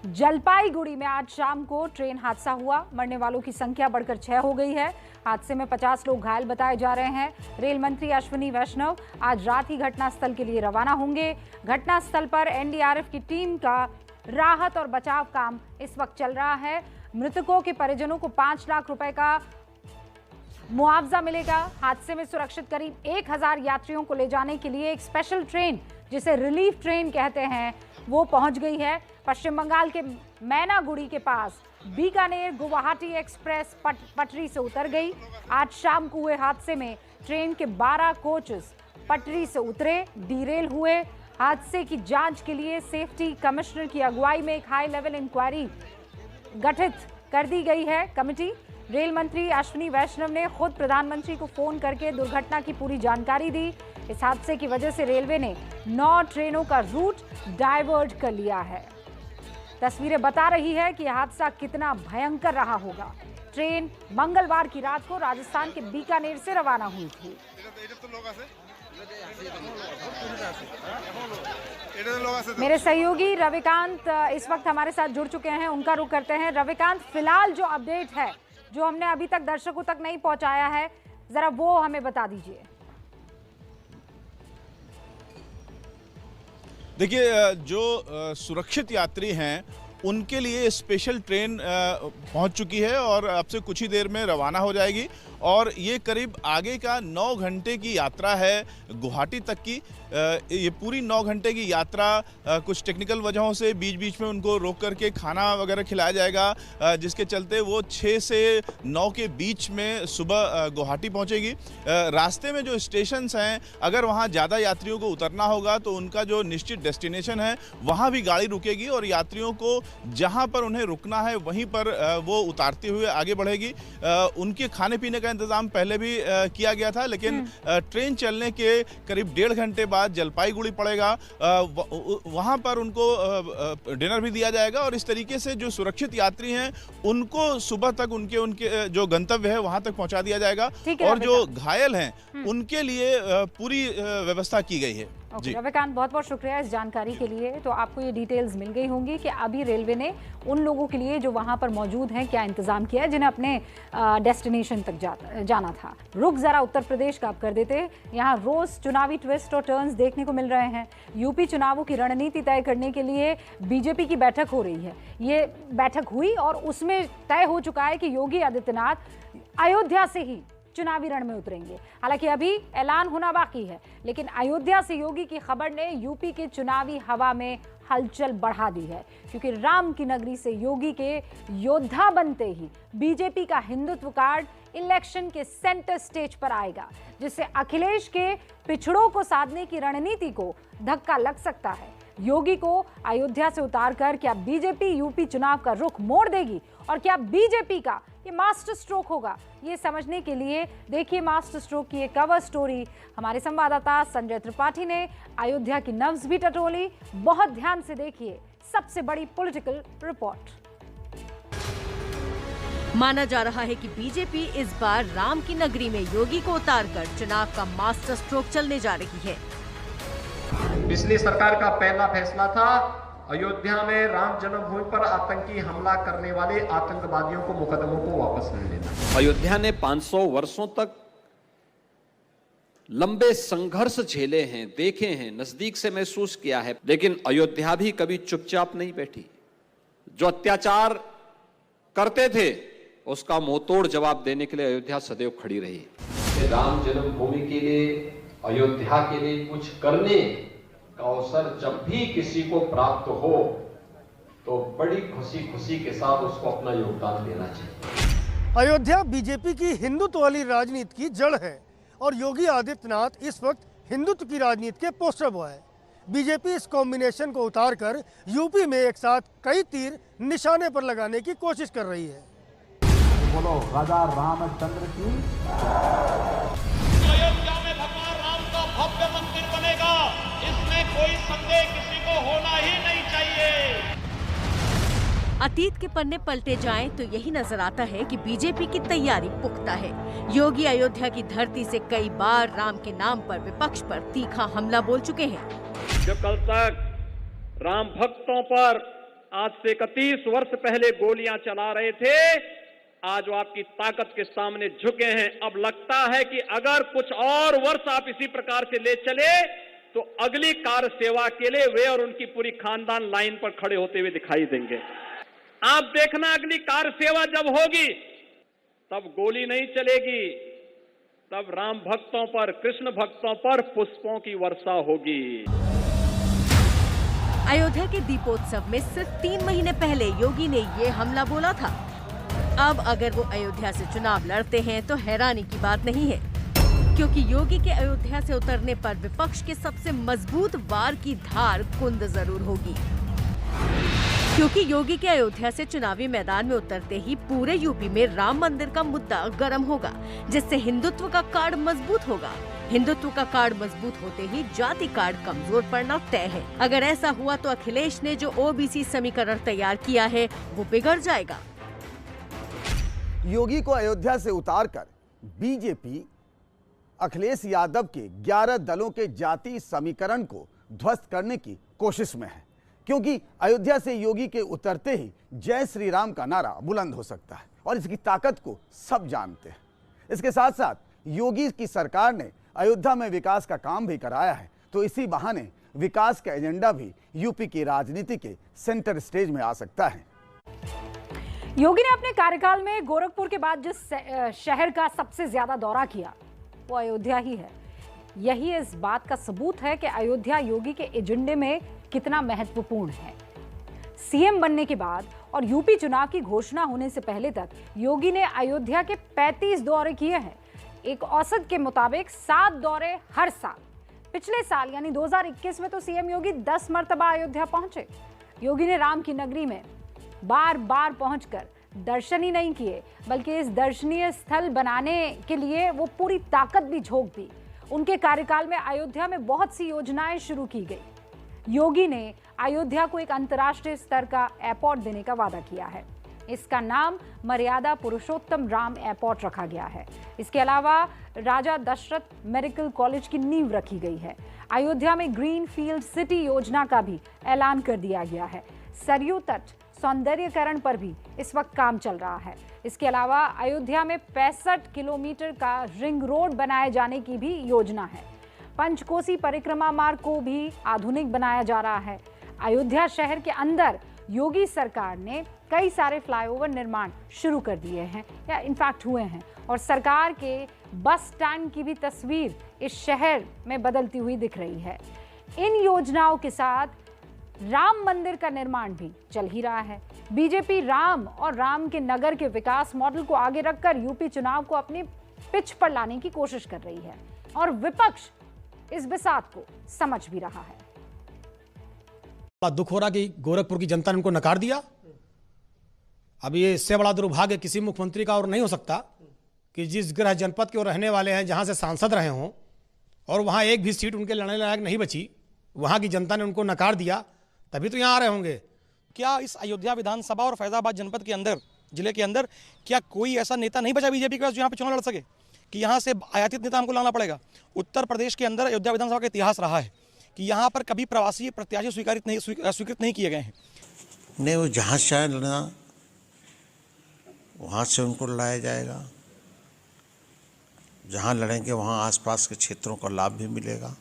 जलपाईगुड़ी में आज शाम को ट्रेन हादसा हुआ। मरने वालों की संख्या बढ़कर 6 हो गई है। हादसे में 50 लोग घायल बताए जा रहे हैं। रेल मंत्री अश्विनी वैष्णव आज रात ही घटनास्थल के लिए रवाना होंगे। घटनास्थल पर एनडीआरएफ की टीम का राहत और बचाव काम इस वक्त चल रहा है। मृतकों के परिजनों को 5 लाख रुपए का मुआवजा मिलेगा। हादसे में सुरक्षित करीब 1000 यात्रियों को ले जाने के लिए एक स्पेशल ट्रेन, जिसे रिलीफ ट्रेन कहते हैं, वो पहुंच गई है। पश्चिम बंगाल के मैनागुड़ी के पास बीकानेर गुवाहाटी एक्सप्रेस पटरी से उतर गई। आज शाम को हुए हादसे में ट्रेन के 12 कोचेस पटरी से उतरे, डीरेल हुए। हादसे की जांच के लिए सेफ्टी कमिश्नर की अगुवाई में एक हाई लेवल इंक्वायरी गठित कर दी गई है कमेटी। रेल मंत्री अश्विनी वैष्णव ने खुद प्रधानमंत्री को फोन करके दुर्घटना की पूरी जानकारी दी। इस हादसे की वजह से रेलवे ने 9 ट्रेनों का रूट डाइवर्ट कर लिया है। तस्वीरें बता रही है कि यह हादसा कितना भयंकर रहा होगा। ट्रेन मंगलवार की रात को राजस्थान के बीकानेर से रवाना हुई थी। मेरे सहयोगी रविकांत इस वक्त हमारे साथ जुड़ चुके हैं, उनका रुख करते हैं। रविकांत, फिलहाल जो अपडेट है, जो हमने अभी तक दर्शकों तक नहीं पहुंचाया है, जरा वो हमें बता दीजिए। देखिए, जो सुरक्षित यात्री हैं उनके लिए स्पेशल ट्रेन पहुंच चुकी है और अब से कुछ ही देर में रवाना हो जाएगी। और ये करीब आगे का 9 घंटे की यात्रा है गुवाहाटी तक की। ये पूरी 9 घंटे की यात्रा कुछ टेक्निकल वजहों से बीच बीच में उनको रोक करके खाना वगैरह खिलाया जाएगा, जिसके चलते वो 6 से 9 के बीच में सुबह गुवाहाटी पहुंचेगी। रास्ते में जो स्टेशंस हैं, अगर वहां ज़्यादा यात्रियों को उतरना होगा तो उनका जो निश्चित डेस्टिनेशन है वहां भी गाड़ी रुकेगी और यात्रियों को जहां पर उन्हें रुकना है वहीं पर वो उतारते हुए आगे बढ़ेगी। उनके खाने पीने का इंतजाम पहले भी किया गया था, लेकिन ट्रेन चलने के करीब 1.5 घंटे बाद जलपाईगुड़ी पड़ेगा, वहां पर उनको डिनर भी दिया जाएगा। और इस तरीके से जो सुरक्षित यात्री हैं उनको सुबह तक उनके जो गंतव्य है वहां तक पहुंचा दिया जाएगा। और जो घायल हैं उनके लिए पूरी व्यवस्था की गई है। रविकांत, बहुत बहुत शुक्रिया इस जानकारी के लिए। तो आपको ये डिटेल्स मिल गई होंगी कि अभी रेलवे ने उन लोगों के लिए जो वहां पर मौजूद हैं क्या इंतजाम किया है, जिन्हें अपने डेस्टिनेशन तक जाना था। रुख जरा उत्तर प्रदेश का आप कर देते। यहाँ रोज चुनावी ट्विस्ट और टर्न्स देखने को मिल रहे हैं। यूपी चुनावों की रणनीति तय करने के लिए बीजेपी की बैठक हो रही है। ये बैठक हुई और उसमें तय हो चुका है कि योगी आदित्यनाथ अयोध्या से ही चुनावी रण में उतरेंगे। हालांकि अभी ऐलान होना बाकी है, लेकिन अयोध्या से योगी की खबर ने यूपी के चुनावी हवा में हलचल बढ़ा दी है, क्योंकि राम की नगरी से योगी के योद्धा बनते ही बीजेपी का हिंदुत्व कार्ड इलेक्शन के सेंटर स्टेज पर आएगा, जिससे अखिलेश के पिछड़ों को साधने की रणनीति को धक्का लग सकता है। योगी को अयोध्या से उतारकर क्या बीजेपी यूपी चुनाव का रुख मोड़ देगी और क्या बीजेपी का ये मास्टर स्ट्रोक होगा, ये समझने के लिए देखिए मास्टर स्ट्रोक की एक कवर स्टोरी। हमारे संवाददाता संजय त्रिपाठी ने अयोध्या की नब्ज भी टटोली। बहुत ध्यान से देखिए सबसे बड़ी पॉलिटिकल रिपोर्ट। माना जा रहा है कि बीजेपी इस बार राम की नगरी में योगी को उतारकर चुनाव का मास्टर स्ट्रोक चलने जा रही है। पिछली सरकार का पहला फैसला था अयोध्या में राम जन्मभूमि पर आतंकी हमला करने वाले आतंकवादियों को मुकदमों को वापस ले लेना। अयोध्या ने 500 वर्षों तक लंबे संघर्ष झेले हैं, देखे हैं, नजदीक से महसूस किया है, लेकिन अयोध्या भी कभी चुपचाप नहीं बैठी। जो अत्याचार करते थे उसका मुंहतोड़ जवाब देने के लिए अयोध्या सदैव खड़ी रही। राम जन्मभूमि के लिए, अयोध्या के लिए कुछ करने का अवसर जब भी किसी को प्राप्त हो तो बड़ी खुशी के साथ उसको अपना योगदान देना चाहिए। अयोध्या बीजेपी की हिंदुत्व वाली राजनीति की जड़ है और योगी आदित्यनाथ इस वक्त हिंदुत्व की राजनीति के पोस्टर बॉय है। बीजेपी इस कॉम्बिनेशन को उतारकर यूपी में एक साथ कई तीर निशाने पर लगाने की कोशिश कर रही है। बोलो राजा रामचंद्र की। अयोध्या में भगवान राम का भव्य मंदिर बनेगा, इसमें कोई संदेह किसी को होना ही नहीं चाहिए। अतीत के पन्ने पलटे जाएं तो यही नजर आता है कि बीजेपी की तैयारी पुख्ता है। योगी अयोध्या की धरती से कई बार राम के नाम पर विपक्ष पर तीखा हमला बोल चुके हैं। जो कल तक राम भक्तों पर आज से 31 वर्ष पहले गोलियां चला रहे थे, आज वो आपकी ताकत के सामने झुके हैं। अब लगता है कि अगर कुछ और वर्ष आप इसी प्रकार से ले चले तो अगली कार सेवा के लिए वे और उनकी पूरी खानदान लाइन पर खड़े होते हुए दिखाई देंगे। आप देखना, अगली कार सेवा जब होगी तब गोली नहीं चलेगी, तब राम भक्तों पर, कृष्ण भक्तों पर पुष्पों की वर्षा होगी। अयोध्या के दीपोत्सव में सिर्फ 3 महीने पहले योगी ने ये हमला बोला था। अब अगर वो अयोध्या से चुनाव लड़ते हैं तो हैरानी की बात नहीं है, क्योंकि योगी के अयोध्या से उतरने पर विपक्ष के सबसे मजबूत वार की धार कुंद जरूर होगी। क्योंकि योगी के अयोध्या से चुनावी मैदान में उतरते ही पूरे यूपी में राम मंदिर का मुद्दा गर्म होगा, जिससे हिंदुत्व का कार्ड मजबूत होगा। हिंदुत्व का कार्ड मजबूत होते ही जाति कार्ड कमजोर पड़ना तय है। अगर ऐसा हुआ तो अखिलेश ने जो ओबीसी समीकरण तैयार किया है वो बिगड़ जाएगा। योगी को अयोध्या से उतारकर बीजेपी अखिलेश यादव के 11 दलों के जाति समीकरण को ध्वस्त करने की कोशिश में है, क्योंकि अयोध्या से योगी के उतरते ही जय श्री राम का नारा बुलंद हो सकता है और इसकी ताकत को सब जानते हैं। इसके साथ साथ योगी की सरकार ने अयोध्या में विकास का काम भी कराया है, तो इसी बहाने विकास का एजेंडा भी यूपी की राजनीति के सेंटर स्टेज में आ सकता है। योगी ने अपने कार्यकाल में गोरखपुर के बाद जिस शहर का सबसे ज्यादा दौरा किया वो अयोध्या ही है। यही इस बात का सबूत है कि अयोध्या योगी के एजेंडे में कितना महत्वपूर्ण है। सीएम बनने के बाद और यूपी चुनाव की घोषणा होने से पहले तक योगी ने अयोध्या के 35 दौरे किए हैं। एक औसत के मुताबिक 7 दौरे हर साल। पिछले साल यानी 2021 में तो सीएम योगी 10 मर्तबा अयोध्या पहुंचे। योगी ने राम की नगरी में बार बार पहुंचकर दर्शन ही नहीं किए, बल्कि इस दर्शनीय स्थल बनाने के लिए वो पूरी ताकत भी झोंक दी। उनके कार्यकाल में अयोध्या में बहुत सी योजनाएं शुरू की गई। योगी ने अयोध्या को एक अंतर्राष्ट्रीय स्तर का एयरपोर्ट देने का वादा किया है। इसका नाम मर्यादा पुरुषोत्तम राम एयरपोर्ट रखा गया है। इसके अलावा राजा दशरथ मेडिकल कॉलेज की नींव रखी गई है। अयोध्या में ग्रीन फील्ड सिटी योजना का भी ऐलान कर दिया गया है। सरयू तट सौंदर्यीकरण पर भी इस वक्त काम चल रहा है। इसके अलावा अयोध्या में 65 किलोमीटर का रिंग रोड बनाए जाने की भी योजना है। पंचकोसी परिक्रमा मार्ग को भी आधुनिक बनाया जा रहा है। अयोध्या शहर के अंदर योगी सरकार ने कई सारे फ्लाईओवर निर्माण शुरू कर दिए हैं या इनफैक्ट हुए हैं, और सरकार के बस स्टैंड की भी तस्वीर इस शहर में बदलती हुई दिख रही है। इन योजनाओं के साथ राम मंदिर का निर्माण भी चल ही रहा है। बीजेपी राम और राम के नगर के विकास मॉडल को आगे रखकर यूपी चुनाव को अपनी पिच पर लाने की कोशिश कर रही है, और विपक्ष इस बिसात को समझ भी रहा है। दुख हो रहा कि गोरखपुर की जनता ने उनको नकार दिया। अब ये इससे बड़ा दुर्भाग्य किसी मुख्यमंत्री का और नहीं हो सकता कि जिस गृह जनपद के वो रहने वाले हैं, जहां से सांसद रहे हों, और वहां एक भी सीट उनके लड़ने लायक नहीं बची, वहां की जनता ने उनको नकार दिया, तभी तो यहाँ आ रहे होंगे। क्या इस अयोध्या विधानसभा और फैजाबाद जनपद के अंदर, जिले के अंदर, क्या कोई ऐसा नेता नहीं बचा बीजेपी के पास जो यहाँ पे चुनाव लड़ सके, कि यहाँ से आयातित नेता हमको लाना पड़ेगा? उत्तर प्रदेश के अंदर अयोध्या विधानसभा का इतिहास रहा है कि यहाँ पर कभी प्रवासी प्रत्याशी स्वीकृत नहीं किए गए हैं। नहीं, वो जहाँ शायद लड़ना वहाँ से उनको लड़ाया जाएगा। जहाँ लड़ेंगे वहाँ आसपास के क्षेत्रों का लाभ भी मिलेगा।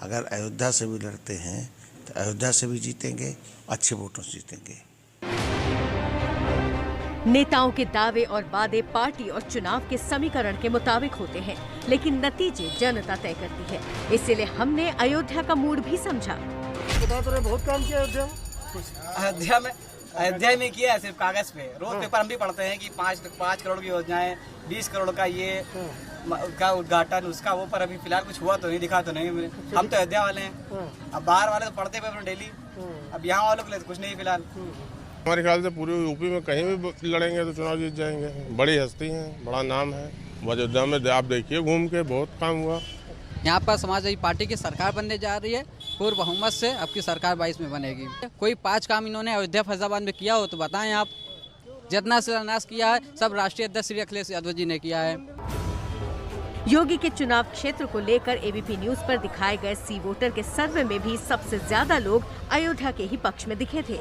अगर अयोध्या से भी लड़ते हैं तो अयोध्या से भी जीतेंगे, अच्छे वोटों से जीतेंगे। नेताओं के दावे और वादे पार्टी और चुनाव के समीकरण के मुताबिक होते हैं, लेकिन नतीजे जनता तय करती है। इसीलिए हमने अयोध्या का मूड भी समझा। बता तो रहे बहुत काम किया अयोध्या में। अयोध्या में किया है सिर्फ कागज पे। रोज पेपर हम भी पढ़ते हैं कि 5 करोड़ की योजनाएं, 20 करोड़ का ये का उद्घाटन, उसका वो, पर अभी फिलहाल कुछ हुआ तो नहीं, दिखा तो नहीं। हम तो अयोध्या वाले हैं, अब बाहर वाले तो पढ़ते पेपर डेली, अब यहाँ वालों के लिए तो कुछ नहीं फिलहाल। हमारे ख्याल से पूरे यूपी में कहीं भी लड़ेंगे तो चुनाव जीत जाएंगे। बड़ी हस्ती हैं, बड़ा नाम है। अयोध्या में आप देखिए घूम के बहुत काम हुआ। यहाँ पर समाजवादी पार्टी की सरकार बनने जा रही है, पूर्ण बहुमत से अब की सरकार 22 में बनेगी। कोई 5 काम इन्होंने अयोध्या फैजाबाद में किया हो तो बताएं आप। जितना शिलान्यास किया है सब राष्ट्रीय अध्यक्ष श्री अखिलेश यादव जी ने किया है। योगी के चुनाव क्षेत्र को लेकर एबीपी न्यूज पर दिखाए गए सी वोटर के सर्वे में भी सबसे ज्यादा लोग अयोध्या के ही पक्ष में दिखे थे।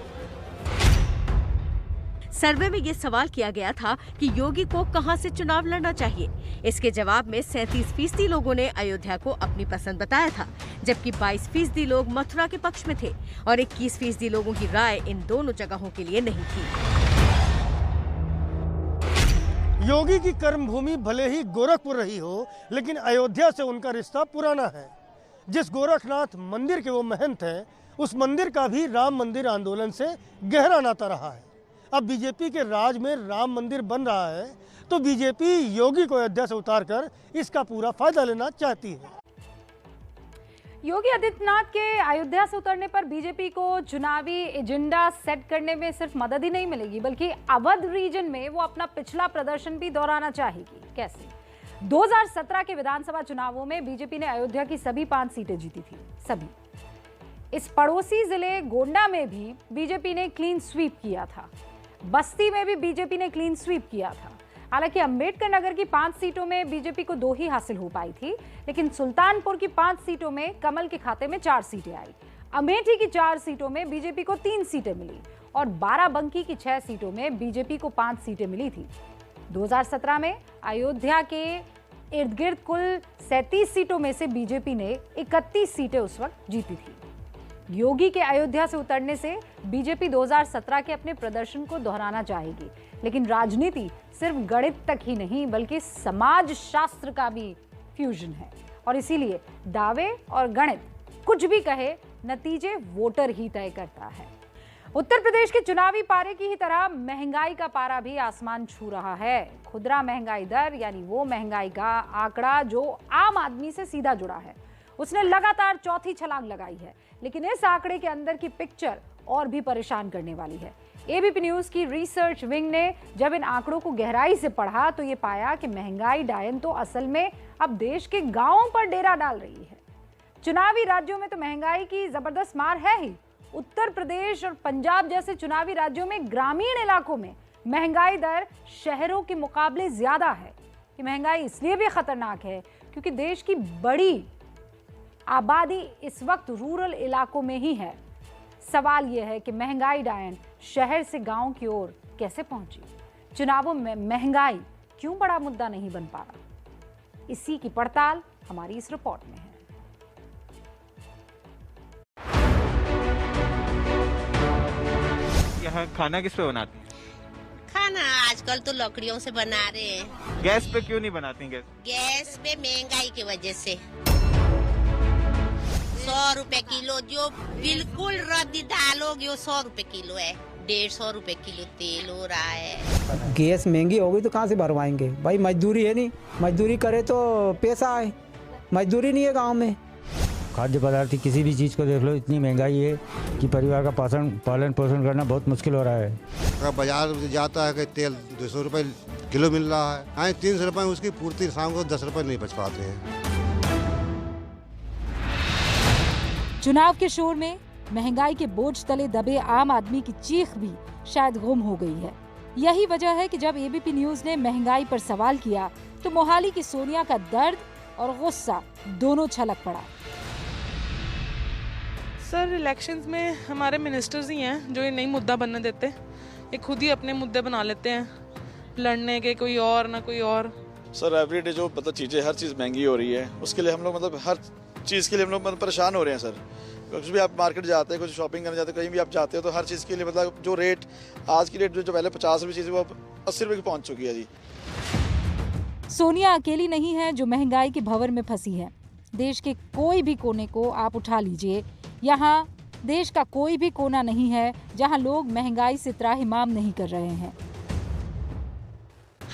सर्वे में ये सवाल किया गया था कि योगी को कहां से चुनाव लड़ना चाहिए। इसके जवाब में 37% लोगों ने अयोध्या को अपनी पसंद बताया था, जबकि 22% लोग मथुरा के पक्ष में थे और 21% लोगों की राय इन दोनों जगहों के लिए नहीं थी। योगी की कर्मभूमि भले ही गोरखपुर रही हो, लेकिन अयोध्या से उनका रिश्ता पुराना है। जिस गोरखनाथ मंदिर के वो महंत हैं, उस मंदिर का भी राम मंदिर आंदोलन से गहरा नाता रहा है। अब बीजेपी के राज में राम मंदिर बन रहा है, तो बीजेपी योगी को अयोध्या से उतारकर इसका पूरा फायदा लेना चाहती है। योगी आदित्यनाथ के अयोध्या से उतरने पर बीजेपी को चुनावी एजेंडा सेट करने में सिर्फ मदद ही नहीं मिलेगी, बल्कि अवध रीजन में वो अपना पिछला प्रदर्शन भी दोहराना चाहेगी। कैसे? 2017 के विधानसभा चुनावों में बीजेपी ने अयोध्या की सभी 5 सीटें जीती थी, सभी। इस पड़ोसी जिले गोंडा में भी बीजेपी ने क्लीन स्वीप किया था, बस्ती में भी बीजेपी ने क्लीन स्वीप किया था। हालांकि अंबेडकर नगर की 5 सीटों में बीजेपी को 2 ही हासिल हो पाई थी, लेकिन सुल्तानपुर की 5 सीटों में कमल के खाते में 4 सीटें आई। अमेठी की 4 सीटों में बीजेपी को 3 सीटें मिली और बाराबंकी की 6 सीटों में बीजेपी को 5 सीटें मिली थी। 2017 में अयोध्या के इर्द गिर्द कुल 37 सीटों में से बीजेपी ने 31 सीटें उस वक्त जीती थी। योगी के अयोध्या से उतरने से बीजेपी 2017 के अपने प्रदर्शन को दोहराना चाहेगी, लेकिन राजनीति सिर्फ गणित तक ही नहीं बल्कि समाज शास्त्र का भी फ्यूजन है, और इसीलिए दावे और गणित कुछ भी कहे, नतीजे वोटर ही तय करता है। उत्तर प्रदेश के चुनावी पारे की ही तरह महंगाई का पारा भी आसमान छू रहा है। खुदरा महंगाई दर यानी वो महंगाई का आंकड़ा जो आम आदमी से सीधा जुड़ा है, उसने लगातार चौथी छलांग लगाई है। लेकिन इस आंकड़े के अंदर की पिक्चर और भी परेशान करने वाली है। एबीपी न्यूज की रिसर्च विंग ने जब इन आंकड़ों को गहराई से पढ़ा तो ये पाया कि महंगाई डायन तो असल में अब देश के गांवों पर डेरा डाल रही है। चुनावी राज्यों में तो महंगाई की जबरदस्त मार है ही। उत्तर प्रदेश और पंजाब जैसे चुनावी राज्यों में ग्रामीण इलाकों में महंगाई दर शहरों के मुकाबले ज्यादा है। ये महंगाई इसलिए भी खतरनाक है क्योंकि देश की बड़ी आबादी इस वक्त रूरल इलाकों में ही है। सवाल यह है कि महंगाई डायन शहर से गांव की ओर कैसे पहुंची? चुनावों में महंगाई क्यों बड़ा मुद्दा नहीं बन पा रहा? इसी की पड़ताल हमारी इस रिपोर्ट में है। यहाँ खाना किस पे बनाती हैं? खाना आजकल तो लकड़ियों से बना रहे हैं। गैस पे क्यों नहीं बनाती? गैस पे महंगाई की वजह से 100 रुपए किलो, जो बिल्कुल रद्दी दाल होगी वो 100 रुपए किलो है। 150 रुपए किलो तेल हो रहा है। गैस महंगी हो गई तो कहाँ से भरवाएंगे भाई? मजदूरी है नहीं, मजदूरी करे तो पैसा आए, मजदूरी नहीं है गांव में। खाद्य पदार्थ की किसी भी चीज़ को देख लो, इतनी महंगाई है कि परिवार का पालन पोषण करना बहुत मुश्किल हो रहा है। अगर बाजार जाता है कि तेल 200 रुपए किलो मिल रहा है, हाँ 300 रुपए उसकी पूर्ति शाम को 10 रुपए नहीं बच पाते हैं। चुनाव के शोर में महंगाई के बोझ तले दबे आम आदमी की चीख भी शायद गुम हो गई है। यही वजह है कि जब एबीपी न्यूज ने महंगाई पर सवाल किया तो मोहाली की सोनिया का दर्द और गुस्सा दोनों छलक पड़ा। सर, इलेक्शंस में हमारे मिनिस्टर्स ही हैं जो ये नई मुद्दा बनने देते। ये खुद ही अपने मुद्दे बना लेते हैं लड़ने के, कोई और ना कोई और। सर, एवरीडे जो चीज़ें, हर चीज़ महंगी हो रही है, उसके लिए हम लोग हर चीज़ के लिए हम लोग परेशान हो रहे हैं। सर, कुछ भी आप मार्केट जाते हैं, कुछ शॉपिंग करने जाते हैं, कहीं भी आप जाते हो तो हर चीज़ के लिए जो रेट आज की रेट जो पहले 50 रुपये चीज़ वो अब 80 रुपये की पहुँच चुकी है जी। सोनिया अकेली नहीं है जो महंगाई के भंवर में फंसी है। देश के कोई भी कोने को आप उठा लीजिए, यहाँ देश का कोई भी कोना नहीं है जहाँ लोग महंगाई से त्राहिमाम नहीं कर रहे हैं।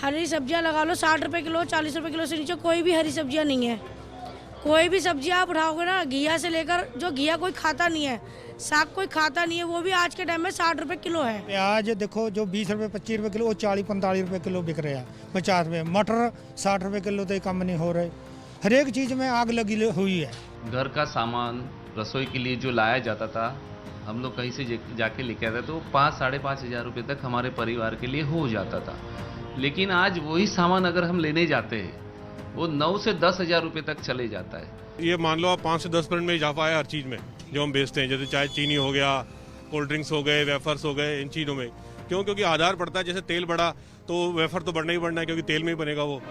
हरी सब्जियाँ लगा लो 60 रुपए किलो, 40 रुपए किलो से नीचे कोई भी हरी सब्जियाँ नहीं है। कोई भी सब्जी आप उठाओगे ना, घिया से लेकर, जो घिया कोई खाता नहीं है, साग कोई खाता नहीं है, वो भी आज के टाइम में 60 रुपए किलो है। प्याज देखो जो 20 रुपए 25 रुपए किलो, वो 40-45 रुपए किलो बिक रहे हैं, 50 रुपए। मटर 60 रुपए किलो तो कम नहीं हो रहे। हर एक चीज़ में आग लगी हुई है। घर का सामान रसोई के लिए जो लाया जाता था, हम लोग कहीं से जाके लेके आते तो 5-5.5 हज़ार रुपये तक हमारे परिवार के लिए हो जाता था। लेकिन आज वही सामान अगर हम लेने जाते हैं वो 9 से 10 हज़ार रुपये तक चले जाता है। ये मान लो आप 5 से 10% में इजाफा है हर चीज़ में जो हम बेचते हैं, जैसे चाहे चीनी हो गया, कोल्ड ड्रिंक्स हो गए, वेफर्स हो गए, इन चीज़ों में क्यों? क्योंकि आधार बढ़ता है, जैसे तेल बढ़ा तो वेफर तो बढ़ना ही बढ़ना है, क्योंकि तेल में ही बनेगा वो।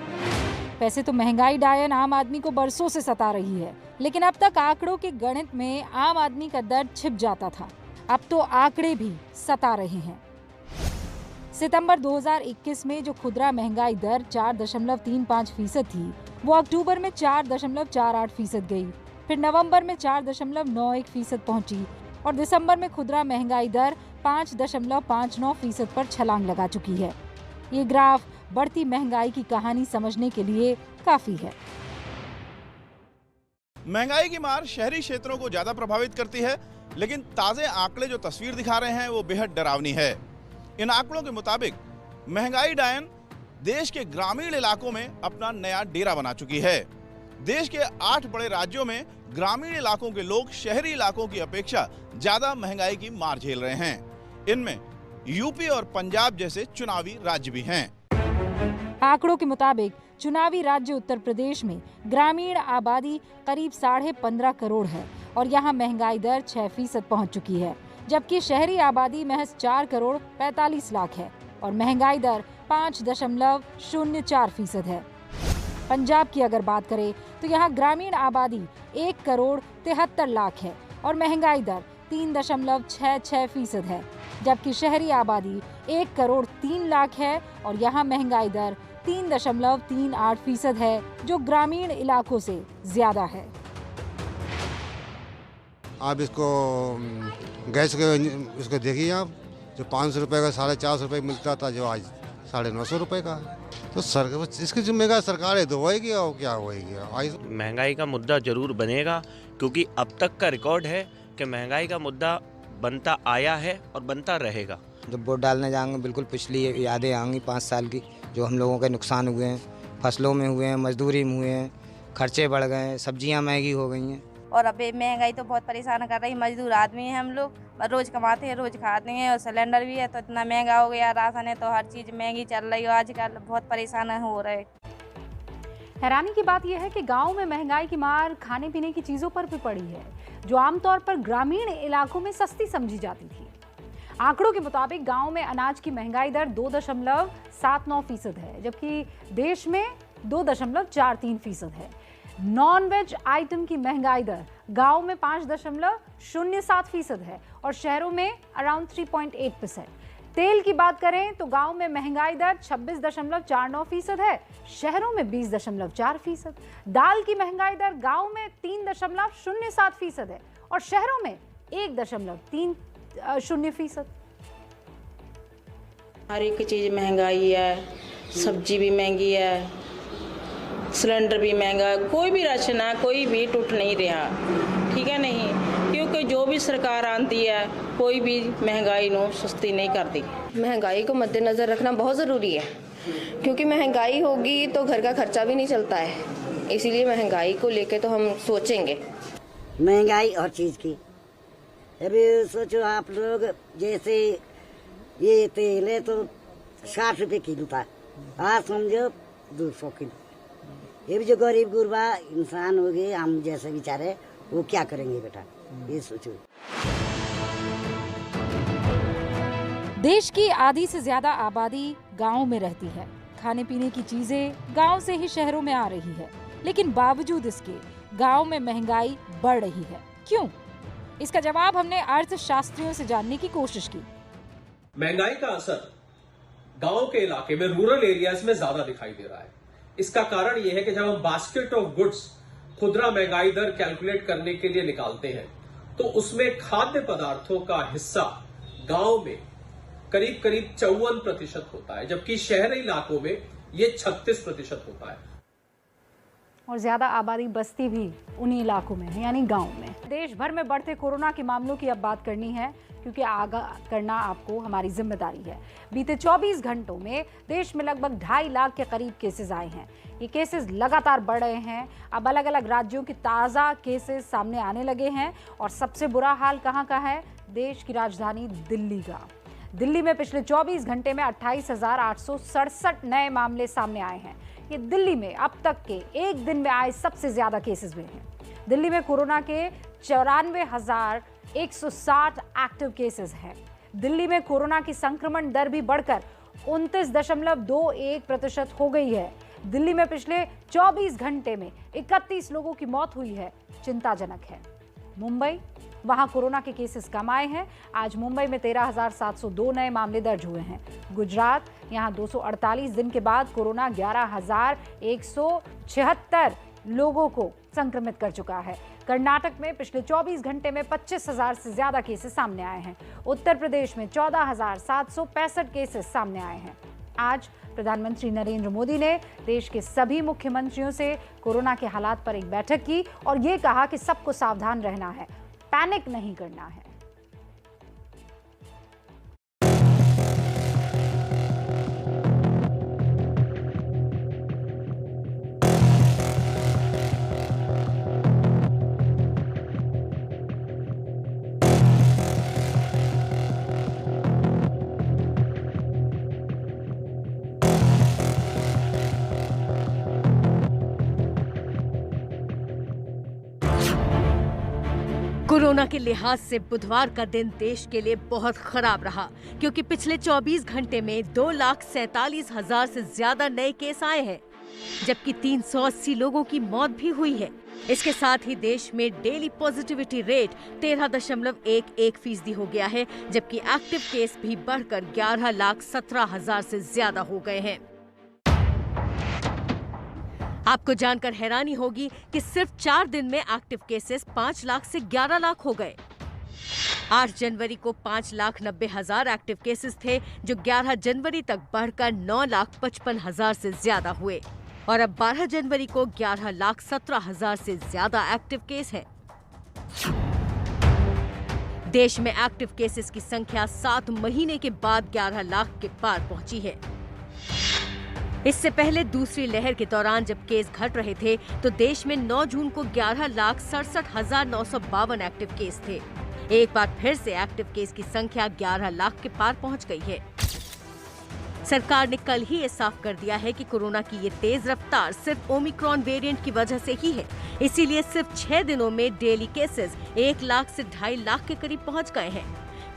वैसे तो महंगाई डायन आम आदमी को बरसों से सता रही है, लेकिन अब तक आंकड़ों के गणित में आम आदमी का दर्द छिप जाता था। अब तो आंकड़े भी सता रहे हैं। सितंबर 2021 में जो खुदरा महंगाई दर 4.35% थी, वो अक्टूबर में 4.48% गई, फिर नवंबर में 4.91% पहुंची और दिसंबर में खुदरा महंगाई दर 5.59% पर छलांग लगा चुकी है। ये ग्राफ बढ़ती महंगाई की कहानी समझने के लिए काफी है। महंगाई की मार शहरी क्षेत्रों को ज्यादा प्रभावित करती है, लेकिन ताजे आंकड़े जो तस्वीर दिखा रहे हैं वो बेहद डरावनी है। इन आंकड़ों के मुताबिक महंगाई डायन देश के ग्रामीण इलाकों में अपना नया डेरा बना चुकी है। देश के 8 बड़े राज्यों में ग्रामीण इलाकों के लोग शहरी इलाकों की अपेक्षा ज्यादा महंगाई की मार झेल रहे हैं। इनमें यूपी और पंजाब जैसे चुनावी राज्य भी हैं। आंकड़ों के मुताबिक चुनावी राज्य उत्तर प्रदेश में ग्रामीण आबादी करीब 15.5 करोड़ है और यहाँ महंगाई दर 6% पहुँच चुकी है, जबकि शहरी आबादी महज 4 करोड़ 45 लाख है और महंगाई दर 5.04% है। पंजाब की अगर बात करें तो यहाँ ग्रामीण आबादी 1 करोड़ 73 लाख है और महंगाई दर 3.66% है, जबकि शहरी आबादी 1 करोड़ 3 लाख है और यहाँ महंगाई दर 3.38% है, जो ग्रामीण इलाकों से ज्यादा है। आप इसको गैस के इसको देखिए, आप जो 500 रुपये का 450 रुपये मिलता था, जो आज 950 रुपये का है। तो इसकी जिम्मेदार सरकार है, तो होएगी और क्या होएगी। महंगाई का मुद्दा जरूर बनेगा, क्योंकि अब तक का रिकॉर्ड है कि महंगाई का मुद्दा बनता आया है और बनता रहेगा। जब वोट डालने जाएंगे बिल्कुल पिछली यादें आएंगी 5 साल की, जो हम लोगों के नुकसान हुए हैं, फसलों में हुए हैं, मजदूरी में हुए हैं, खर्चे बढ़ गए हैं, सब्जियां महंगी हो गई हैं। और अभी महंगाई तो बहुत परेशान कर रही है। मजदूर आदमी हैं हम लोग, रोज कमाते हैं, रोज खाते हैं और सिलेंडर भी है तो इतना महंगा हो गया, राशन है तो हर चीज़ महंगी चल रही है आजकल, बहुत परेशान हो रहे। हैरानी की बात यह है कि गांव में महंगाई की मार खाने पीने की चीज़ों पर भी पड़ी है, जो आमतौर पर ग्रामीण इलाकों में सस्ती समझी जाती थी। आंकड़ों के मुताबिक गांव में अनाज की महंगाई दर 2.79% है, जबकि देश में 2.43% है। नॉन वेज आइटम की महंगाई दर गांव में 5.07% है और शहरों में अराउंड 3.8%। तेल की बात करें तो गांव में महंगाई दर 26.49% है, शहरों में 20.4%। दाल की महंगाई दर गांव में 3.07% है और शहरों में 1.30%। हर एक चीज़ महंगाई है, सब्जी भी महंगी है, सिलेंडर भी महंगा है, कोई भी राशन है, कोई भी टूट नहीं रहा, ठीक है नहीं, क्योंकि जो भी सरकार आती है कोई भी महंगाई को सस्ती नहीं करती। महंगाई को मद्देनज़र रखना बहुत ज़रूरी है, क्योंकि महंगाई होगी तो घर का खर्चा भी नहीं चलता है, इसीलिए महंगाई को लेके तो हम सोचेंगे। महंगाई और चीज़ की, अभी सोचो आप लोग, जैसे ये तेल है तो 60 रुपये किलो था, आज समझो 200 किलो। ये भी जो गरीब गुरबा इंसान हो गए, हम जैसे बेचारे, वो क्या करेंगे बेटा, ये सोचो। देश की आधी से ज्यादा आबादी गांव में रहती है। खाने पीने की चीजें गांव से ही शहरों में आ रही है, लेकिन बावजूद इसके गांव में महंगाई बढ़ रही है। क्यों? इसका जवाब हमने अर्थशास्त्रियों से जानने की कोशिश की। महंगाई का असर गांव के इलाके में, रूरल एरियाज में ज्यादा दिखाई दे रहा है। इसका कारण यह है कि जब हम बास्केट ऑफ गुड्स खुदरा महंगाई दर कैलकुलेट करने के लिए निकालते हैं, तो उसमें खाद्य पदार्थों का हिस्सा गांव में करीब 54% होता है, जबकि शहरी इलाकों में ये 36% होता है। और ज्यादा आबादी बस्ती भी उन्हीं इलाकों में है, यानी गांव में। देश भर में बढ़ते कोरोना के मामलों की अब बात करनी है, क्योंकि आगाह करना आपको हमारी जिम्मेदारी है। बीते 24 घंटों में देश में लगभग 2.5 लाख के करीब केसेस आए हैं। ये केसेस लगातार बढ़ रहे हैं। अब अलग अलग राज्यों की ताज़ा केसेस सामने आने लगे हैं और सबसे बुरा हाल कहाँ का है? देश की राजधानी दिल्ली का। दिल्ली में पिछले 24 घंटे में 28,867 नए मामले सामने आए हैं। ये दिल्ली में अब तक के एक दिन में आए सबसे ज्यादा केसेस में हैं। दिल्ली में कोरोना के 94,160 एक्टिव केसेस हैं। दिल्ली में कोरोना की संक्रमण दर भी बढ़कर 29.21% हो गई है। दिल्ली में पिछले 24 घंटे में 31 लोगों की मौत हुई है, चिंताजनक है। मुंबई, वहां कोरोना के केसेस कम आए हैं। आज मुंबई में 13,702 नए मामले दर्ज हुए हैं। गुजरात, यहां 248 दिन के बाद कोरोना 11,176 लोगों को संक्रमित कर चुका है। कर्नाटक में पिछले 24 घंटे में 25,000 से ज्यादा केसेस सामने आए हैं। उत्तर प्रदेश में 14,765 केसेस सामने आए हैं। आज प्रधानमंत्री नरेंद्र मोदी ने देश के सभी मुख्यमंत्रियों से कोरोना के हालात पर एक बैठक की और ये कहा कि सबको सावधान रहना है, पैनिक नहीं करना है। कोरोना के लिहाज से बुधवार का दिन देश के लिए बहुत खराब रहा, क्योंकि पिछले 24 घंटे में 2,47,000 से ज्यादा नए केस आए हैं, जबकि 380 लोगों की मौत भी हुई है। इसके साथ ही देश में डेली पॉजिटिविटी रेट 13.11% हो गया है, जबकि एक्टिव केस भी बढ़कर 11,17,000 से ज्यादा हो गए हैं। आपको जानकर हैरानी होगी कि सिर्फ 4 दिन में एक्टिव केसेस 5 लाख से 11 लाख हो गए। 8 जनवरी को 5,90,000 एक्टिव केसेस थे, जो 11 जनवरी तक बढ़कर 9,55,000 से ज्यादा हुए और अब 12 जनवरी को 11,17,000 से ज्यादा एक्टिव केस है। देश में एक्टिव केसेस की संख्या 7 महीने के बाद 11 लाख के पार पहुंची है। इससे पहले दूसरी लहर के दौरान जब केस घट रहे थे, तो देश में 9 जून को 11,67,952 एक्टिव केस थे। एक बार फिर से एक्टिव केस की संख्या 11 लाख के पार पहुंच गई है। सरकार ने कल ही ये साफ कर दिया है कि कोरोना की ये तेज रफ्तार सिर्फ ओमिक्रॉन वेरिएंट की वजह से ही है। इसीलिए सिर्फ 6 दिनों में डेली केसेस 1 लाख से 2.5 लाख के करीब पहुंच गए हैं।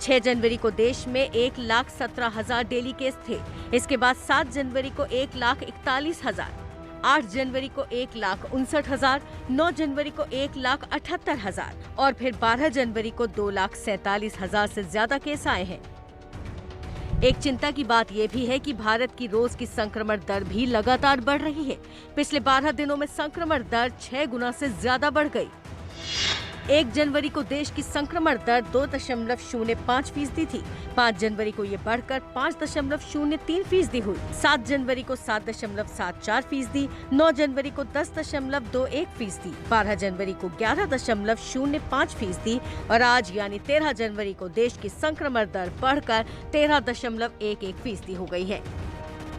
6 जनवरी को देश में 1,17,000 डेली केस थे। इसके बाद 7 जनवरी को 1,41,000, 8 जनवरी को 1,59,000, 9 जनवरी को 1,78,000 और फिर 12 जनवरी को 2,47,000 से ज्यादा केस आए हैं। एक चिंता की बात यह भी है कि भारत की रोज की संक्रमण दर भी लगातार बढ़ रही है। पिछले 12 दिनों में संक्रमण दर 6 गुना से ज्यादा बढ़ गई। 1 जनवरी को देश की संक्रमण दर 2.05% थी। 5 जनवरी को ये बढ़कर 5.03% हुई। 7 जनवरी को 7.74%, 9 जनवरी को 10.21%, 12 जनवरी को 11.05% और आज यानी 13 जनवरी को देश की संक्रमण दर बढ़कर 13.11% हो गई है।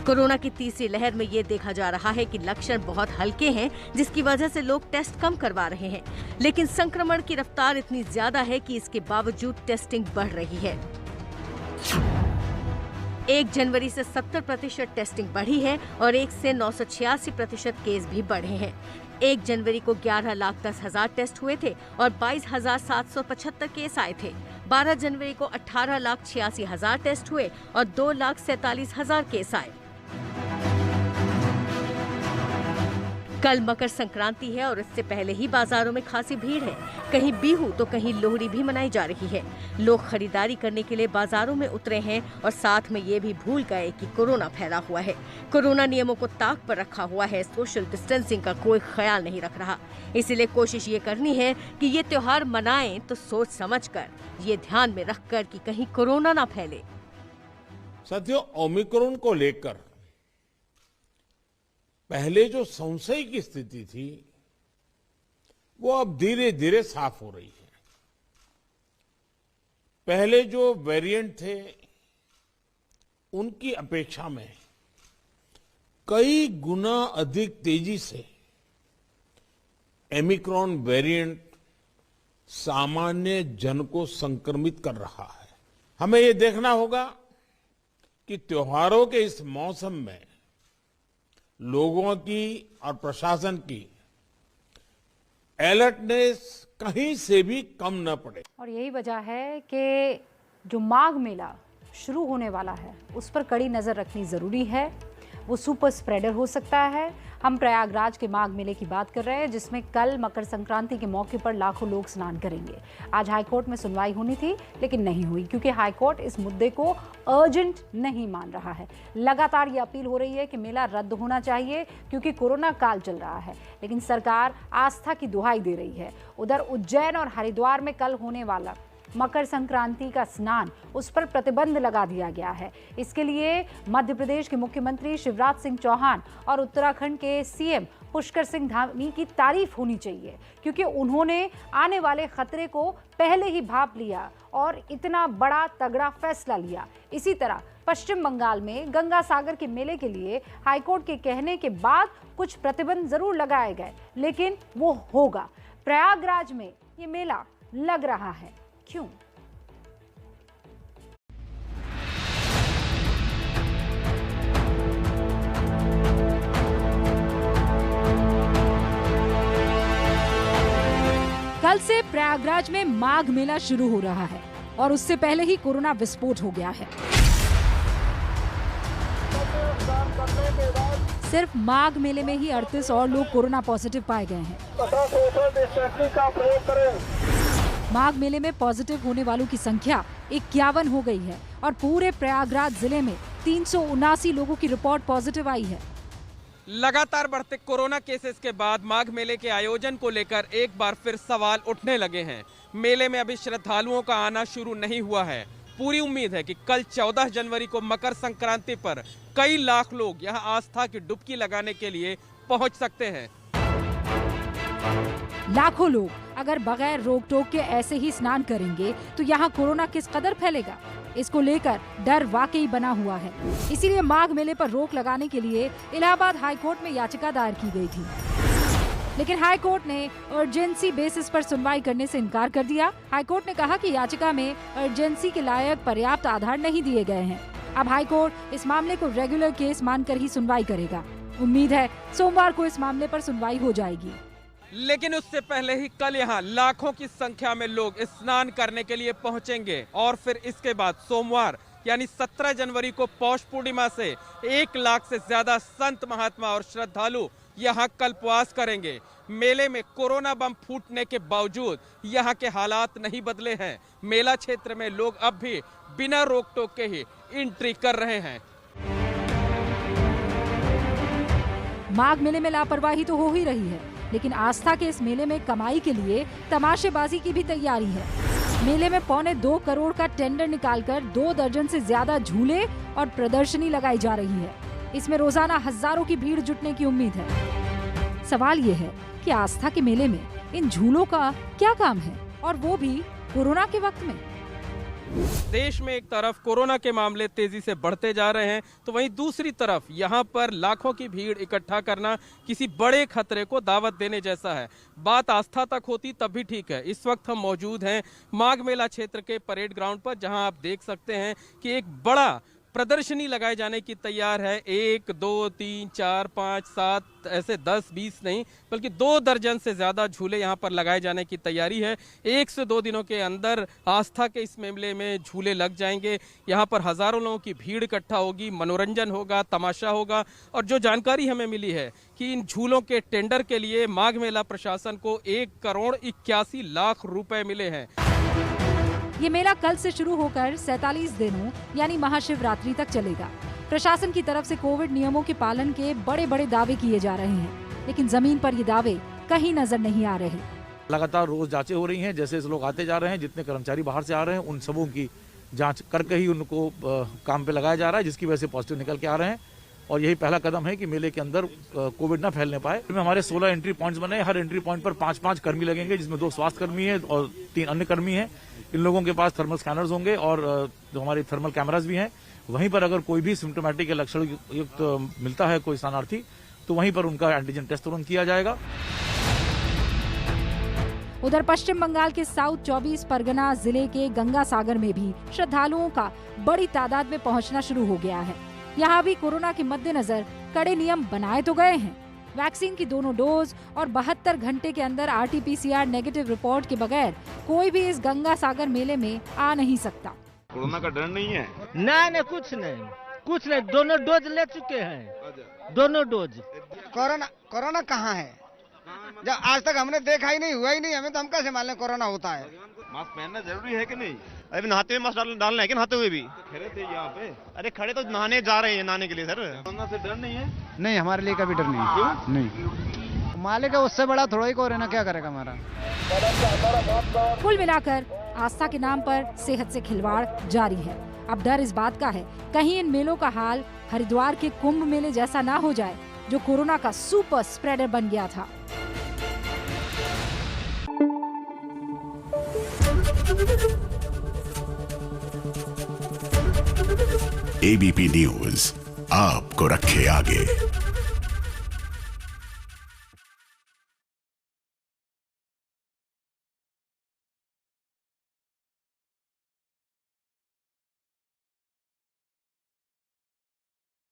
कोरोना की तीसरी लहर में ये देखा जा रहा है कि लक्षण बहुत हल्के हैं, जिसकी वजह से लोग टेस्ट कम करवा रहे हैं, लेकिन संक्रमण की रफ्तार इतनी ज्यादा है कि इसके बावजूद टेस्टिंग बढ़ रही है। 1 जनवरी से 70% टेस्टिंग बढ़ी है और 1 से 986% केस भी बढ़े हैं। 1 जनवरी को 11,10,000 टेस्ट हुए थे और 22,775 केस आए थे। 12 जनवरी को 18,86,000 टेस्ट हुए और 2,47,000 केस आए। कल मकर संक्रांति है और इससे पहले ही बाजारों में खासी भीड़ है। कहीं बिहू तो कहीं लोहड़ी भी मनाई जा रही है। लोग खरीदारी करने के लिए बाजारों में उतरे हैं और साथ में ये भी भूल गए कि कोरोना फैला हुआ है। कोरोना नियमों को ताक पर रखा हुआ है। सोशल डिस्टेंसिंग का कोई ख्याल नहीं रख रहा। इसीलिए कोशिश ये करनी है कि ये त्योहार मनाएं तो सोच समझकर, ये ध्यान में रखकर कि कहीं कोरोना ना फैले। साथियों, ओमिक्रॉन को लेकर पहले जो संशय की स्थिति थी, वो अब धीरे धीरे साफ हो रही है। पहले जो वेरिएंट थे, उनकी अपेक्षा में कई गुना अधिक तेजी से ओमिक्रॉन वेरिएंट सामान्य जन को संक्रमित कर रहा है। हमें ये देखना होगा कि त्योहारों के इस मौसम में लोगों की और प्रशासन की अलर्टनेस कहीं से भी कम न पड़े। और यही वजह है कि जो माघ मेला शुरू होने वाला है उस पर कड़ी नज़र रखनी ज़रूरी है। वो सुपर स्प्रेडर हो सकता है। हम प्रयागराज के माघ मेले की बात कर रहे हैं, जिसमें कल मकर संक्रांति के मौके पर लाखों लोग स्नान करेंगे। आज हाईकोर्ट में सुनवाई होनी थी, लेकिन नहीं हुई, क्योंकि हाईकोर्ट इस मुद्दे को अर्जेंट नहीं मान रहा है। लगातार ये अपील हो रही है कि मेला रद्द होना चाहिए, क्योंकि कोरोना काल चल रहा है, लेकिन सरकार आस्था की दुहाई दे रही है। उधर उज्जैन और हरिद्वार में कल होने वाला मकर संक्रांति का स्नान, उस पर प्रतिबंध लगा दिया गया है। इसके लिए मध्य प्रदेश के मुख्यमंत्री शिवराज सिंह चौहान और उत्तराखंड के सीएम पुष्कर सिंह धामी की तारीफ होनी चाहिए, क्योंकि उन्होंने आने वाले खतरे को पहले ही भांप लिया और इतना बड़ा तगड़ा फैसला लिया। इसी तरह पश्चिम बंगाल में गंगा सागर के मेले के लिए हाईकोर्ट के कहने के बाद कुछ प्रतिबंध जरूर लगाए गए, लेकिन वो होगा। प्रयागराज में ये मेला लग रहा है, क्यों? कल से प्रयागराज में माघ मेला शुरू हो रहा है और उससे पहले ही कोरोना विस्फोट हो गया है। सिर्फ माघ मेले में ही 38 और लोग कोरोना पॉजिटिव पाए गए हैं। माघ मेले में पॉजिटिव होने वालों की संख्या 51 हो गई है और पूरे प्रयागराज जिले में 379 लोगों की रिपोर्ट पॉजिटिव आई है। लगातार बढ़ते कोरोना केसेस के बाद माघ मेले के आयोजन को लेकर एक बार फिर सवाल उठने लगे हैं। मेले में अभी श्रद्धालुओं का आना शुरू नहीं हुआ है। पूरी उम्मीद है कि कल 14 जनवरी को मकर संक्रांति पर कई लाख लोग यहां आस्था की डुबकी लगाने के लिए पहुंच सकते हैं। लाखों लोग अगर बगैर रोक टोक के ऐसे ही स्नान करेंगे तो यहाँ कोरोना किस कदर फैलेगा, इसको लेकर डर वाकई बना हुआ है। इसीलिए माघ मेले पर रोक लगाने के लिए इलाहाबाद हाईकोर्ट में याचिका दायर की गई थी, लेकिन हाईकोर्ट ने अर्जेंसी बेसिस पर सुनवाई करने से इनकार कर दिया। हाईकोर्ट ने कहा कि याचिका में अर्जेंसी के लायक पर्याप्त आधार नहीं दिए गए हैं। अब हाईकोर्ट इस मामले को रेगुलर केस मानकर ही सुनवाई करेगा। उम्मीद है सोमवार को इस मामले पर सुनवाई हो जाएगी। लेकिन उससे पहले ही कल यहाँ लाखों की संख्या में लोग स्नान करने के लिए पहुंचेंगे और फिर इसके बाद सोमवार यानी 17 जनवरी को पौष पूर्णिमा से 1 लाख से ज्यादा संत महात्मा और श्रद्धालु यहाँ कल्पवास करेंगे। मेले में कोरोना बम फूटने के बावजूद यहाँ के हालात नहीं बदले हैं। मेला क्षेत्र में लोग अब भी बिना रोक टोक के ही एंट्री कर रहे हैं। माघ मेले में लापरवाही तो हो ही रही है, लेकिन आस्था के इस मेले में कमाई के लिए तमाशेबाजी की भी तैयारी है। मेले में 1.25 करोड़ का टेंडर निकालकर 2 दर्जन से ज्यादा झूले और प्रदर्शनी लगाई जा रही है। इसमें रोजाना हजारों की भीड़ जुटने की उम्मीद है। सवाल ये है कि आस्था के मेले में इन झूलों का क्या काम है, और वो भी कोरोना के वक्त में। देश में एक तरफ कोरोना के मामले तेजी से बढ़ते जा रहे हैं, तो वहीं दूसरी तरफ यहाँ पर लाखों की भीड़ इकट्ठा करना किसी बड़े खतरे को दावत देने जैसा है। बात आस्था तक होती तब भी ठीक है। इस वक्त हम मौजूद हैं माघ मेला क्षेत्र के परेड ग्राउंड पर, जहां आप देख सकते हैं कि एक बड़ा प्रदर्शनी लगाए जाने की तैयार है। 1, 2, 3, 4, 5, 7 ऐसे 10, 20 नहीं बल्कि 2 दर्जन से ज्यादा झूले यहाँ पर लगाए जाने की तैयारी है। 1 से 2 दिनों के अंदर आस्था के इस मेले में झूले लग जाएंगे। यहाँ पर हजारों लोगों की भीड़ इकट्ठा होगी, मनोरंजन होगा, तमाशा होगा। और जो जानकारी हमें मिली है कि इन झूलों के टेंडर के लिए माघ मेला प्रशासन को 1 करोड़ 81 लाख रुपए मिले हैं। ये मेला कल से शुरू होकर 47 दिनों यानी महाशिवरात्रि तक चलेगा। प्रशासन की तरफ से कोविड नियमों के पालन के बड़े बड़े दावे किए जा रहे हैं, लेकिन जमीन पर ये दावे कहीं नजर नहीं आ रहे। लगातार रोज जांचें हो रही हैं, जैसे लोग आते जा रहे हैं, जितने कर्मचारी बाहर से आ रहे हैं उन सबों की जांच करके ही उनको काम पे लगाया जा रहा है, जिसकी वजह से पॉजिटिव निकल के आ रहे हैं। और यही पहला कदम है कि मेले के अंदर कोविड ना फैलने पाए। इसमें हमारे 16 एंट्री पॉइंट्स बने। हर एंट्री पॉइंट पर 5-5 कर्मी लगेंगे, जिसमें 2 स्वास्थ्य कर्मी हैं और 3 अन्य कर्मी हैं। इन लोगों के पास थर्मल स्कैनर्स होंगे और जो हमारे थर्मल कैमरास भी हैं। वहीं पर अगर कोई भी सिम्टोमेटिक या लक्षण युक्त मिलता है कोई शरणार्थी, तो वहीं पर उनका एंटीजन टेस्ट तुरंत किया जाएगा। उधर पश्चिम बंगाल के साउथ 24 परगना जिले के गंगा सागर में भी श्रद्धालुओं का बड़ी तादाद में पहुंचना शुरू हो गया है। यहाँ भी कोरोना के मद्देनजर कड़े नियम बनाए तो गए हैं। वैक्सीन की दोनों डोज और 72 घंटे के अंदर RT-PCR नेगेटिव रिपोर्ट के बगैर कोई भी इस गंगा सागर मेले में आ नहीं सकता। कोरोना का डर नहीं है? नहीं, कुछ नहीं, दोनों डोज ले चुके हैं, दोनों डोज। कोरोना कहाँ है? जब आज तक हमने देखा ही नहीं, हुआ ही नहीं, हमें तो हम कैसे मान लें कोरोना होता है? मास्क पहनना जरूरी है कि नहीं? अभी नहाते हुए मास्क डालना है कि नहाते हुए भी? खड़े थे यहाँ पे? अरे खड़े तो नहाने जा रहे हैं, नहाने के लिए सर। कोरोना से डर नहीं है? नहीं, हमारे लिए कभी डर नहीं। क्यों? नहीं, मालिक है, उससे बड़ा थोड़ा ही कोरोना क्या करेगा हमारा। कुल मिलाकर आस्था के नाम पर सेहत से खिलवाड़ जारी है। अब डर इस बात का है कहीं इन मेलों का हाल हरिद्वार के कुंभ मेले जैसा ना हो जाए, जो कोरोना का सुपर स्प्रेडर बन गया था। ABP न्यूज़ आपको रखे आगे।